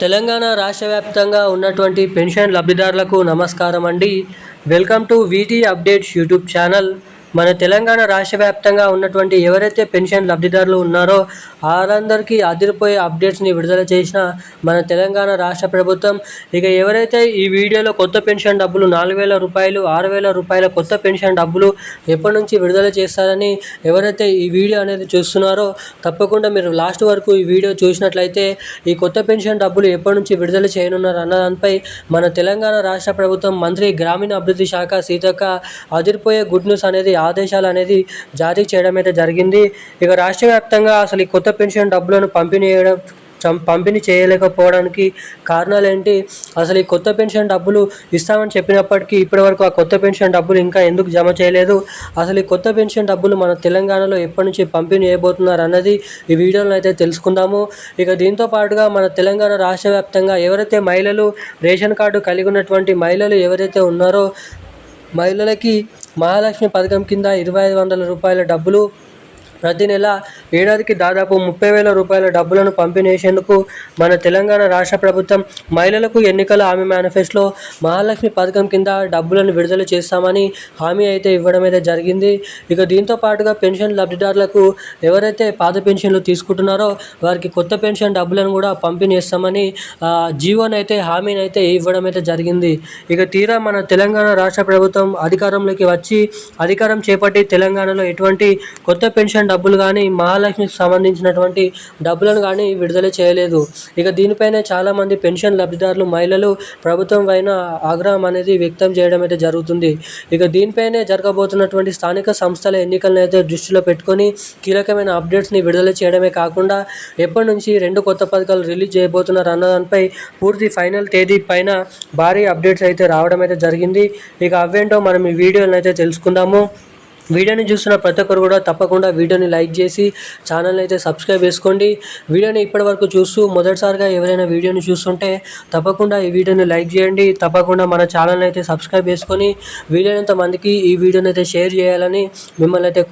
తెలంగాణ రాష్ట్ర వ్యాప్తంగా ఉన్నటువంటి పెన్షన్ లబ్ధిదారులకు నమస్కారం అండి. Welcome to వీటీ updates YouTube channel. మన తెలంగాణ రాష్ట్ర వ్యాప్తంగా ఉన్నటువంటి ఎవరైతే పెన్షన్ లబ్ధిదారులు ఉన్నారో వాళ్ళందరికీ అదిరిపోయే అప్డేట్స్ని విడుదల చేసిన మన తెలంగాణ రాష్ట్ర ప్రభుత్వం. ఇక ఎవరైతే ఈ వీడియోలో కొత్త పెన్షన్ డబ్బులు 4,000 రూపాయలు 6,000 రూపాయల కొత్త పెన్షన్ డబ్బులు ఎప్పటి నుంచి విడుదల చేస్తారని ఎవరైతే ఈ వీడియో అనేది చూస్తున్నారో తప్పకుండా మీరు లాస్ట్ వరకు ఈ వీడియో చూసినట్లయితే ఈ కొత్త పెన్షన్ డబ్బులు ఎప్పటి నుంచి విడుదల చేయనున్నారు అన్న దానిపై మన తెలంగాణ రాష్ట్ర ప్రభుత్వం మంత్రి గ్రామీణ అభివృద్ధి శాఖ సీతక్క అదిరిపోయే గుడ్ న్యూస్ అనేది ఆదేశాలు అనేది జారీ చేయడం అయితే జరిగింది. ఇక రాష్ట్ర వ్యాప్తంగా అసలు ఈ కొత్త పెన్షన్ డబ్బులను పంపిణీ చేయలేకపోవడానికి కారణాలు ఏంటి, అసలు ఈ కొత్త పెన్షన్ డబ్బులు ఇస్తామని చెప్పినప్పటికీ ఇప్పటివరకు ఆ కొత్త పెన్షన్ డబ్బులు ఇంకా ఎందుకు జమ చేయలేదు, అసలు ఈ కొత్త పెన్షన్ డబ్బులు మన తెలంగాణలో ఎప్పటి నుంచి పంపిణీ చేయబోతున్నారు అన్నది ఈ వీడియోలో అయితే తెలుసుకుందాము. ఇక దీంతో పాటుగా మన తెలంగాణ రాష్ట్ర వ్యాప్తంగా ఎవరైతే మహిళలు రేషన్ కార్డు కలిగి ఉన్నటువంటి మహిళలు ఎవరైతే ఉన్నారో మహిళలకి మహాలక్ష్మి పథకం కింద 2,500 రూపాయల డబ్బులు ప్రతి నెల ఏడాదికి దాదాపు 30,000 రూపాయల డబ్బులను పంపిణీ చేసేందుకు మన తెలంగాణ రాష్ట్ర ప్రభుత్వం మహిళలకు ఎన్నికల హామీ మేనిఫెస్టోలో మహాలక్ష్మి పథకం కింద డబ్బులను విడుదల చేస్తామని హామీ అయితే ఇవ్వడం అయితే జరిగింది. ఇక దీంతో పాటుగా పెన్షన్ లబ్ధిదారులకు ఎవరైతే పాత పెన్షన్లు తీసుకుంటున్నారో వారికి కొత్త పెన్షన్ డబ్బులను కూడా పంపిణీ చేస్తామని జీవోని అయితే హామీని అయితే ఇవ్వడం అయితే జరిగింది. ఇక తీరా మన తెలంగాణ రాష్ట్ర ప్రభుత్వం అధికారంలోకి వచ్చి అధికారం చేపట్టి తెలంగాణలో ఎటువంటి కొత్త పెన్షన్ డబ్బులు కానీ మహాలక్ష్మికి సంబంధించినటువంటి డబ్బులను కానీ విడుదల చేయలేదు. ఇక దీనిపైనే చాలామంది పెన్షన్ లబ్ధిదారులు మహిళలు ప్రభుత్వం పైన ఆగ్రహం అనేది వ్యక్తం చేయడం అయితే జరుగుతుంది. ఇక దీనిపైనే జరగబోతున్నటువంటి స్థానిక సంస్థల ఎన్నికలను అయితే దృష్టిలో పెట్టుకొని కీలకమైన అప్డేట్స్ని విడుదల చేయడమే కాకుండా ఎప్పటి నుంచి 2 కొత్త పథకాలు రిలీజ్ చేయబోతున్నారు అన్నదానిపై పూర్తి ఫైనల్ తేదీ పైన భారీ అప్డేట్స్ అయితే రావడం అయితే జరిగింది. ఇక అవేంటో మనం ఈ వీడియోని అయితే తెలుసుకుందాము. వీడియోని చూస్తున్న ప్రతి ఒక్కరు కూడా తప్పకుండా వీడియోని లైక్ చేసి ఛానల్ని అయితే సబ్స్క్రైబ్ చేసుకోండి. వీడియోని ఇప్పటివరకు చూస్తూ మొదటిసారిగా ఎవరైనా వీడియోని చూస్తుంటే తప్పకుండా ఈ వీడియోని లైక్ చేయండి. తప్పకుండా మన ఛానల్ని అయితే సబ్స్క్రైబ్ చేసుకొని వీలైనంత మందికి ఈ వీడియోని అయితే షేర్ చేయాలని మిమ్మల్ని అయితే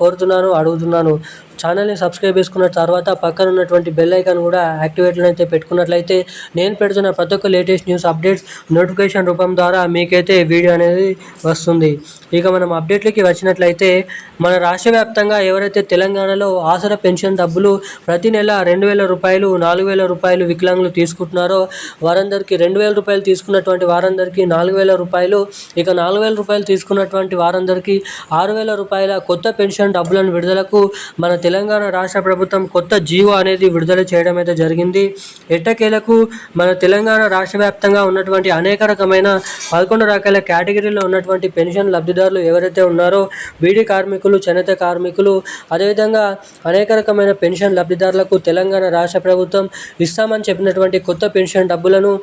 అడుగుతున్నాను. ఛానల్ని సబ్స్క్రైబ్ చేసుకున్న తర్వాత పక్కన ఉన్నటువంటి బెల్ ఐకాన్ కూడా యాక్టివేట్లో అయితే పెట్టుకున్నట్లయితే నేను పెడుతున్న ప్రతి ఒక్క లేటెస్ట్ న్యూస్ అప్డేట్స్ నోటిఫికేషన్ రూపం ద్వారా మీకైతే వీడియో అనేది వస్తుంది. ఇక మనం అప్డేట్లకి వచ్చినట్లయితే మన రాష్ట్ర వ్యాప్తంగా ఎవరైతే తెలంగాణలో ఆసరా పెన్షన్ డబ్బులు ప్రతి నెల 2,000 రూపాయలు 4,000 రూపాయలు వికలాంగులు తీసుకుంటున్నారో వారందరికీ 2,000 రూపాయలు తీసుకున్నటువంటి వారందరికీ 4,000 రూపాయలు, ఇక 4,000 రూపాయలు తీసుకున్నటువంటి వారందరికీ 6,000 రూపాయల కొత్త పెన్షన్ డబ్బులను విడుదలకు మన తెలంగాణ రాష్ట్ర ప్రభుత్వం కొత్త జీవో అనేది విడుదల చేయడం అయితే జరిగింది. ఎట్టకేలకు మన తెలంగాణ రాష్ట్ర వ్యాప్తంగా ఉన్నటువంటి అనేక రకమైన 11 రకాల కేటగిరీలో ఉన్నటువంటి పెన్షన్ లబ్ధిదారులు ఎవరైతే ఉన్నారో బీడీ కార్మికులు, చేనేత కార్మికులు, అదేవిధంగా అనేక రకమైన పెన్షన్ లబ్ధిదారులకు తెలంగాణ రాష్ట్ర ప్రభుత్వం ఇస్తామని చెప్పినటువంటి కొత్త పెన్షన్ డబ్బులను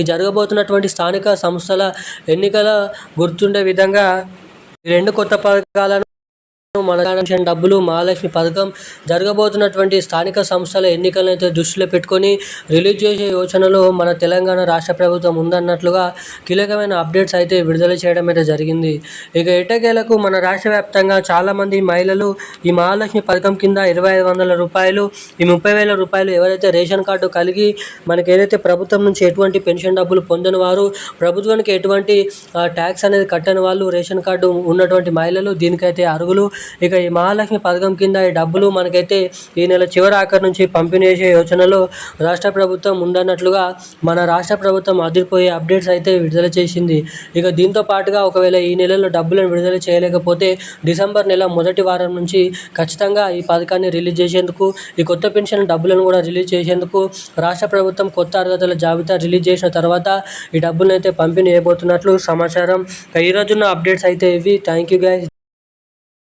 జరగబోతున్నటువంటి స్థానిక సంస్థల ఎన్నికల గుర్తుండే విధంగా 2 కొత్త పథకాలను మన పెన్షన్ డబ్బులు మహాలక్ష్మి పథకం జరగబోతున్నటువంటి స్థానిక సంస్థల ఎన్నికలను అయితే దృష్టిలో పెట్టుకొని రిలీజ్ చేసే యోచనలో మన తెలంగాణ రాష్ట్ర ప్రభుత్వం ఉందన్నట్లుగా కీలకమైన అప్డేట్స్ అయితే విడుదల చేయడం అయితే జరిగింది. ఇక ఎట్టకేలకు మన రాష్ట్ర వ్యాప్తంగా చాలామంది మహిళలు ఈ మహాలక్ష్మి పథకం కింద 2,500 రూపాయలు ఈ 30,000 రూపాయలు ఎవరైతే రేషన్ కార్డు కలిగి మనకి ఏదైతే ప్రభుత్వం నుంచి ఎటువంటి పెన్షన్ డబ్బులు పొందని వారు, ప్రభుత్వానికి ఎటువంటి ట్యాక్స్ అనేది కట్టని వాళ్ళు రేషన్ కార్డు ఉన్నటువంటి మహిళలు దీనికైతే అర్హులు. ఇక ఈ మహాలక్ష్మి పథకం కింద ఈ డబ్బులు మనకైతే ఈ నెల చివరి ఆఖరి నుంచి పంపిణీ చేసే యోచనలో రాష్ట్ర ప్రభుత్వం ఉండన్నట్లుగా మన రాష్ట్ర ప్రభుత్వం అదిరిపోయే అప్డేట్స్ అయితే విడుదల చేసింది. ఇక దీంతో పాటుగా ఒకవేళ ఈ నెలలో డబ్బులను విడుదల చేయలేకపోతే డిసెంబర్ నెల మొదటి వారం నుంచి ఖచ్చితంగా ఈ పథకాన్ని రిలీజ్ చేసేందుకు, ఈ కొత్త పెన్షన్ డబ్బులను కూడా రిలీజ్ చేసేందుకు రాష్ట్ర ప్రభుత్వం కొత్త అర్హతల జాబితా రిలీజ్ చేసిన తర్వాత ఈ డబ్బులను అయితే పంపిణీ చేయబోతున్నట్లు సమాచారం. ఈరోజున్న అప్డేట్స్ అయితే ఇవి. Thank you guys.